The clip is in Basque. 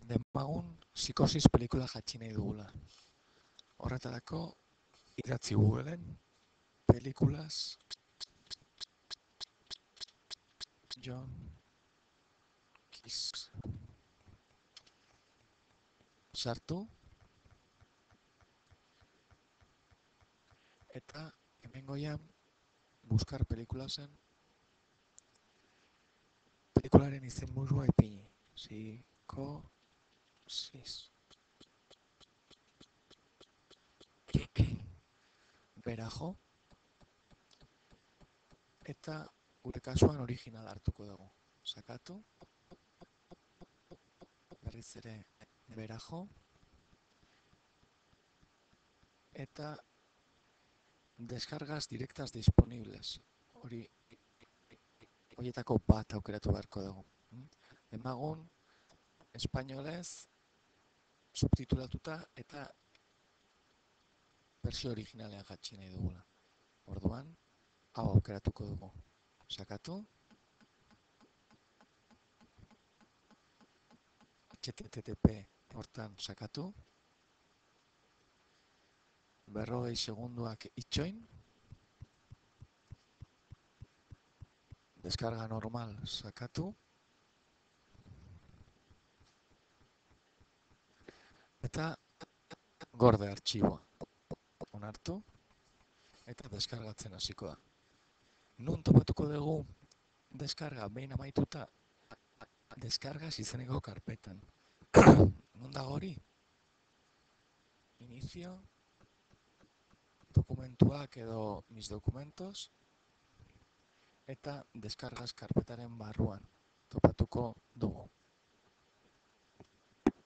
Demagun psikosis pelikula jatsi nahi dugula. Horretarako, idatzi Googleen, pelikulas, John Kiss. Sartu, eta hemengoian buskar pelikulasen pelikularen izenburua ipini. Psikosis. Berajo. Eta gure kasuan original hartuko dugu. Sakatu. Berriz ere berajo. Eta descargas directas disponibles. Horietako bat aukeratu beharko dugu. Emagun, espainolez, subtitulatuta eta versio originalean jatsi nahi dugula. Orduan, hau aukeratuko dugu. Sakatu. HTTP hortan sakatu. 40 segunduak itxoin. Deskarga normal sakatu. Eta gorde artxiboa. Onartu. Eta deskargatzen hasiko da. Nun topatuko dugu deskarga behin amaituta deskargas izeneko karpetan. Non dago hori? Inicio, dokumentuak edo mis documentos, eta deskargas karpetaren barruan topatuko dugu.